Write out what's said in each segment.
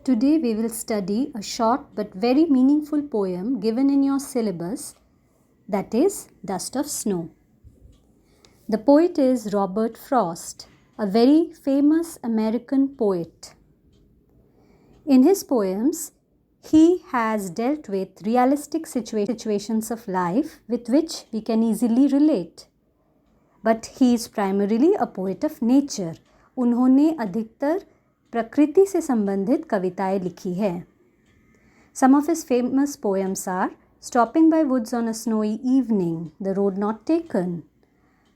Today we will study a short but very meaningful poem given in your syllabus, that is Dust of Snow. The poet is Robert Frost, a very famous American poet. In his poems, he has dealt with realistic situations of life with which we can easily relate. But he is primarily a poet of nature. उन्होंने अधिकतर प्रकृति से संबंधित कविताएं लिखी है. Some of his famous poems are Stopping by Woods on a Snowy Evening, The Road Not Taken,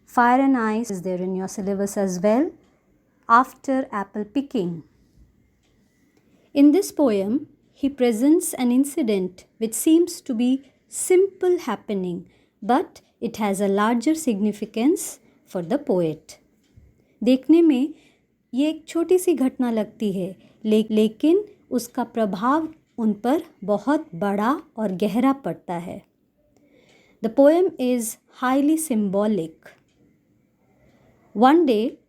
Fire and Ice is there in your syllabus as well, After Apple Picking. In this poem, he presents an incident which seems to be simple happening, but it has a larger significance for the poet. देखने में ये एक छोटी सी घटना लगती है, लेकिन उसका प्रभाव उन पर बहुत बड़ा और गहरा पड़ता है. The poem is highly symbolic. One day,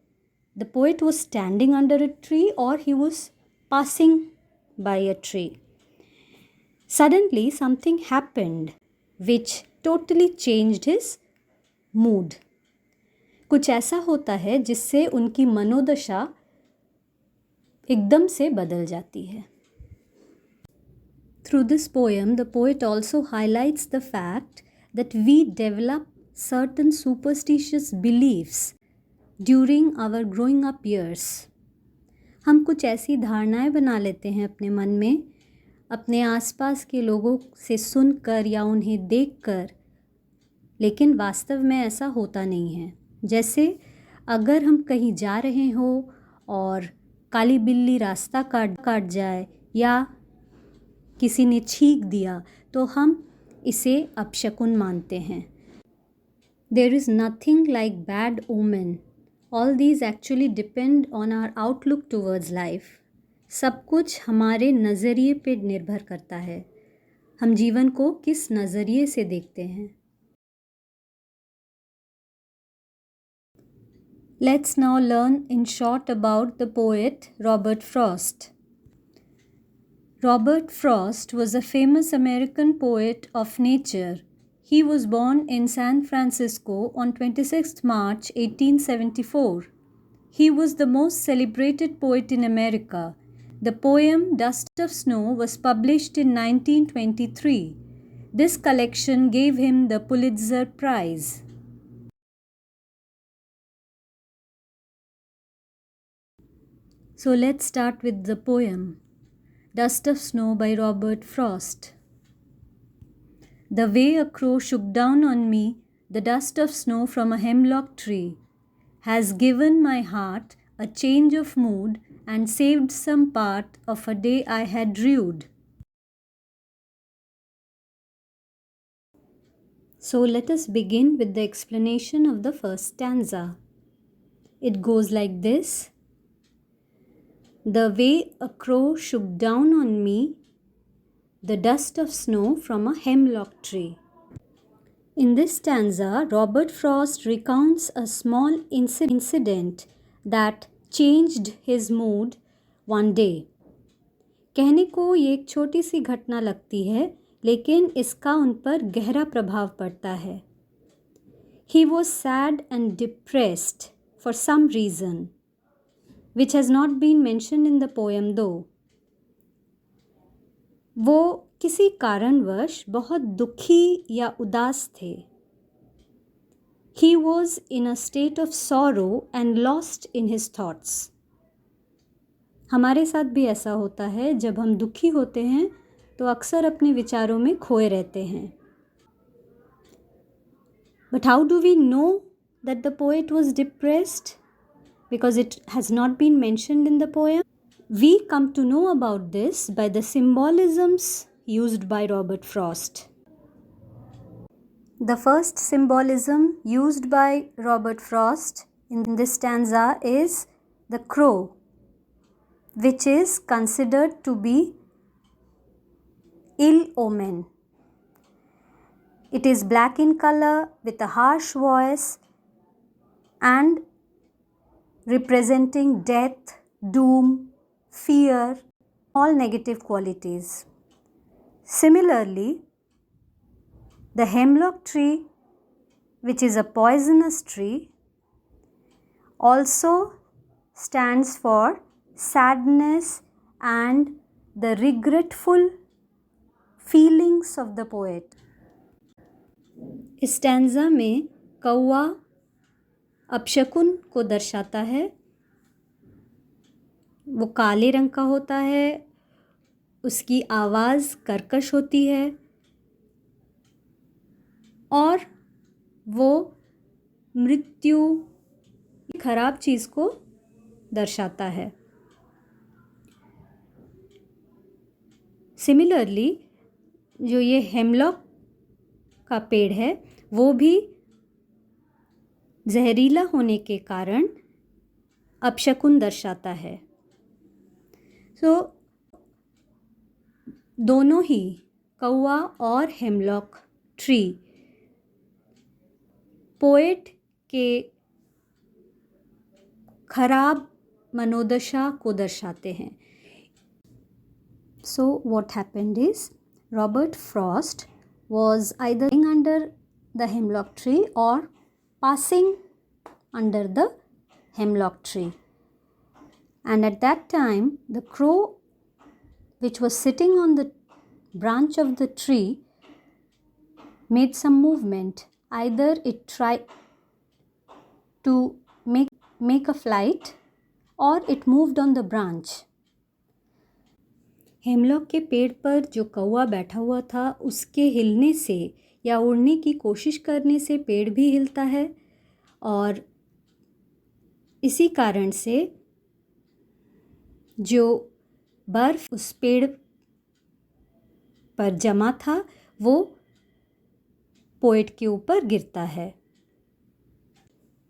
the poet was standing under a tree or he was passing by a tree. Suddenly, something happened which totally changed his mood. कुछ ऐसा होता है जिससे उनकी मनोदशा एकदम से बदल जाती है. Through this poem, the poet also highlights the fact that we develop certain superstitious beliefs during our growing up years. हम कुछ ऐसी धारणाएं बना लेते हैं अपने मन में, अपने आसपास के लोगों से सुनकर या उन्हें देखकर, लेकिन वास्तव में ऐसा होता नहीं है. जैसे अगर हम कहीं जा रहे हो और काली बिल्ली रास्ता काट जाए या किसी ने छींक दिया तो हम इसे अपशकुन मानते हैं. There is nothing like bad omen. All these actually depend on our outlook towards life. सब कुछ हमारे नज़रिए पे निर्भर करता है. हम जीवन को किस नज़रिए से देखते हैं. Let's now learn in short about the poet Robert Frost. Robert Frost was a famous American poet of nature. He was born in San Francisco on 26th March 1874. He was the most celebrated poet in America. The poem Dust of Snow was published in 1923. This collection gave him the Pulitzer Prize. So let's start with the poem, Dust of Snow by Robert Frost. The way a crow shook down on me the dust of snow from a hemlock tree has given my heart a change of mood and saved some part of a day I had rued. So let us begin with the explanation of the first stanza. It goes like this. The way a crow shook down on me the dust of snow from a hemlock tree. In this stanza, Robert Frost recounts a small incident that changed his mood one day. कहने को ये एक छोटी सी घटना लगती है, लेकिन इसका उन पर गहरा प्रभाव पड़ता है. He was sad and depressed for some reason, which has not been mentioned in the poem though. वो किसी कारणवश बहुत दुखी या उदास थे. He was in a state of sorrow and lost in his thoughts. हमारे साथ भी ऐसा होता है, जब हम दुखी होते हैं तो अक्सर अपने विचारों में खोए रहते हैं. But how do we know that the poet was depressed? Because it has not been mentioned in the poem. We come to know about this by the symbolisms used by Robert Frost. The first symbolism used by Robert Frost in this stanza is the crow, which is considered to be ill omen. It is black in color with a harsh voice and representing death, doom, fear, all negative qualities. Similarly, the hemlock tree, which is a poisonous tree, also stands for sadness and the regretful feelings of the poet. इस stanza में कौवा अपशकुन को दर्शाता है। वो काले रंग का होता है, उसकी आवाज़ कर्कश होती है और वो मृत्यु खराब चीज़ को दर्शाता है। सिमिलरली जो ये हेमलॉक का पेड़ है वो भी जहरीला होने के कारण अपशकुन दर्शाता है। दोनों ही कौवा और हेमलॉक ट्री पोएट के खराब मनोदशा को दर्शाते हैं। So what happened is Robert Frost was either under the hemlock tree or passing under the hemlock tree, and at that time the crow which was sitting on the branch of the tree made some movement. Either it tried to make a flight or it moved on the branch. Hemlock के पेड़ पर जो कौवा बैठा हुआ था उसके हिलने से या उड़ने की कोशिश करने से पेड़ भी हिलता है और इसी कारण से जो बर्फ उस पेड़ पर जमा था वो पोएट के ऊपर गिरता है।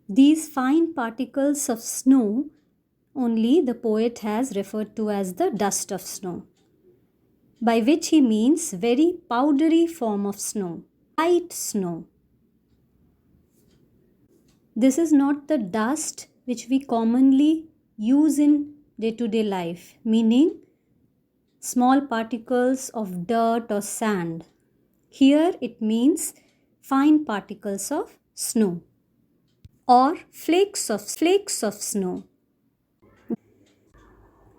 These fine particles of snow only the poet has referred to as the dust of snow, by which he means very powdery form of snow, light snow. This is not the dust which we commonly use in day-to-day life, meaning small particles of dirt or sand. Here it means fine particles of snow or flakes of snow.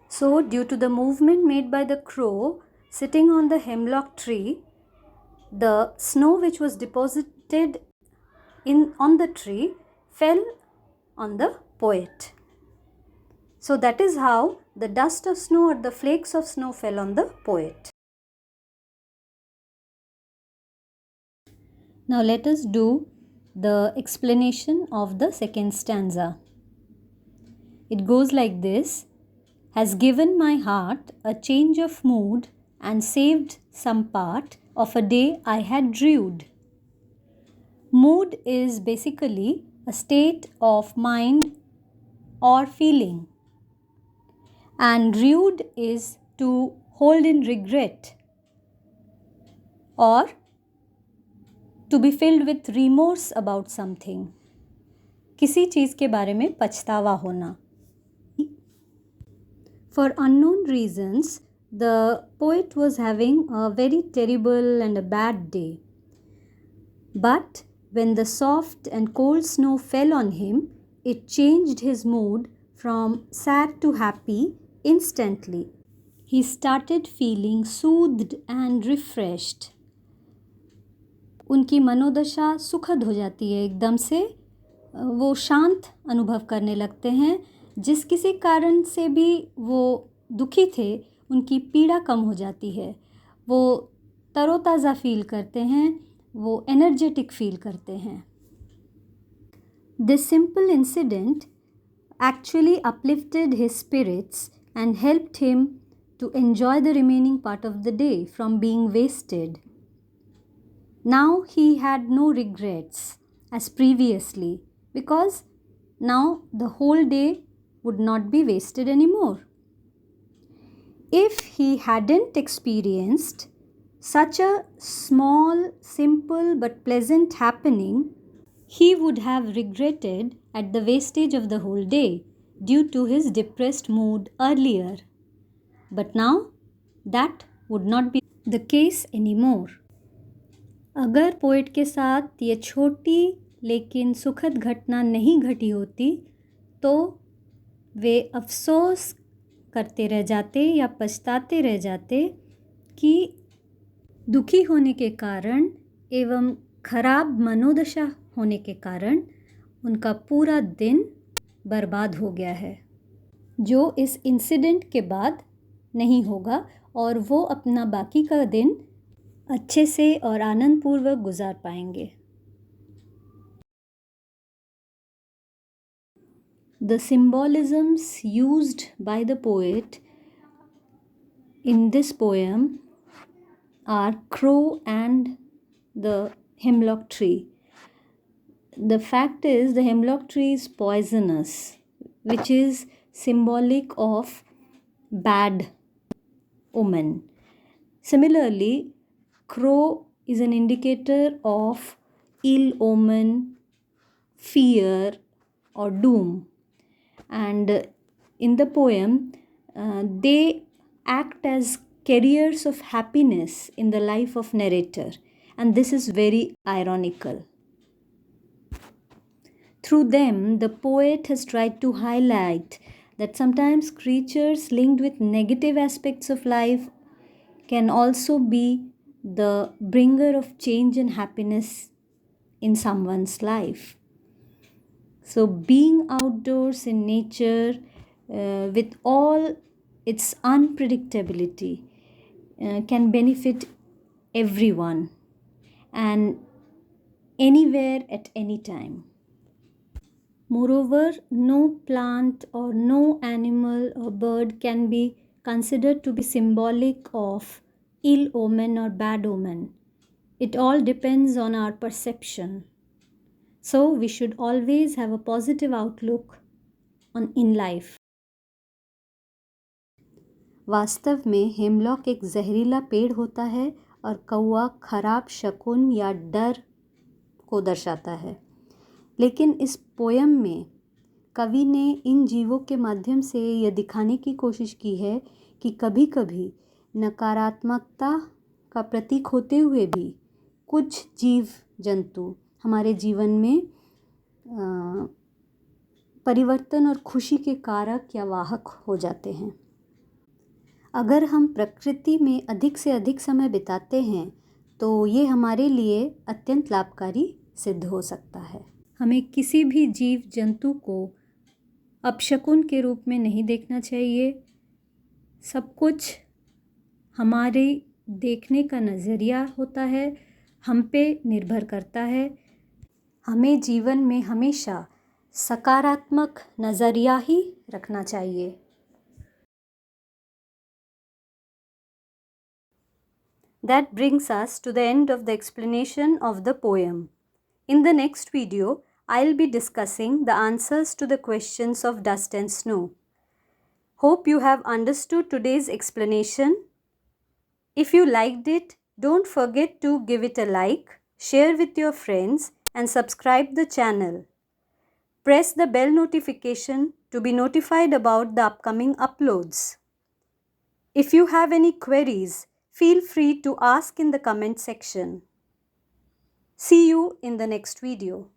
So due to the movement made by the crow sitting on the hemlock tree, the snow which was deposited on the tree fell on the poet. So that is how the dust of snow or the flakes of snow fell on the poet. Now let us do the explanation of the second stanza. It goes like this: has given my heart a change of mood and saved some part of a day I had rued. Mood is basically a state of mind or feeling, and rued is to hold in regret or to be filled with remorse about something. किसी चीज़ के बारे में पछतावा होना. For unknown reasons, the poet was having a very terrible and a bad day. But when the soft and cold snow fell on him, it changed his mood from sad to happy instantly. He started feeling soothed and refreshed. उनकी मनोदशा सुखद हो जाती है एकदम से, वो शांत अनुभव करने लगते हैं। जिस किसी कारण से भी वो दुखी थे उनकी पीड़ा कम हो जाती है, वो तरोताज़ा फील करते हैं, वो एनर्जेटिक फील करते हैं। This simple incident actually uplifted his spirits and helped him to enjoy the remaining part of the day from being wasted. Now he had no regrets as previously, because now the whole day would not be wasted anymore. If he hadn't experienced such a small, simple but pleasant happening, he would have regretted at the wastage of the whole day due to his depressed mood earlier. But now That would not be the case anymore. अगर poet के साथ ये छोटी लेकिन सुखद घटना नहीं घटी होती तो वे अफसोस करते रह जाते या पछताते रह जाते कि दुखी होने के कारण एवं खराब मनोदशा होने के कारण उनका पूरा दिन बर्बाद हो गया है, जो इस इंसिडेंट के बाद नहीं होगा और वो अपना बाकी का दिन अच्छे से और आनंदपूर्वक गुजार पाएंगे. The symbolisms used by the poet in this poem are crow and the hemlock tree. The fact is, the hemlock tree is poisonous, which is symbolic of bad omen. Similarly, crow is an indicator of ill omen, fear, or doom. And in the poem, they act as carriers of happiness in the life of narrator, and this is very ironical. Through them, the poet has tried to highlight that sometimes creatures linked with negative aspects of life can also be the bringer of change and happiness in someone's life. So, being outdoors in nature with all its unpredictability can benefit everyone and anywhere at any time. Moreover, no plant or no animal or bird can be considered to be symbolic of ill omen or bad omen. It all depends on our perception. So, we should always have a positive outlook in life. वास्तव में hemlock एक जहरीला पेड़ होता है और कौवा खराब शकुन या डर को दर्शाता है. लेकिन इस पोयम में कवि ने इन जीवों के माध्यम से यह दिखाने की कोशिश की है कि कभी कभी नकारात्मकता का प्रतीक होते हुए भी कुछ जीव जंतु हमारे जीवन में परिवर्तन और खुशी के कारक या वाहक हो जाते हैं. अगर हम प्रकृति में अधिक से अधिक समय बिताते हैं तो ये हमारे लिए अत्यंत लाभकारी सिद्ध हो सकता है. हमें किसी भी जीव जंतु को अपशकुन के रूप में नहीं देखना चाहिए. सब कुछ हमारे देखने का नज़रिया होता है, हम पे निर्भर करता है. हमें जीवन में हमेशा सकारात्मक नज़रिया ही रखना चाहिए. That brings us to the end of the explanation of the poem. In the next video, I'll be discussing the answers to the questions of dust and snow. Hope you have understood today's explanation. If you liked it, don't forget to give it a like, share with your friends, and subscribe the channel. Press the bell notification to be notified about the upcoming uploads. If you have any queries, feel free to ask in the comment section. See you in the next video.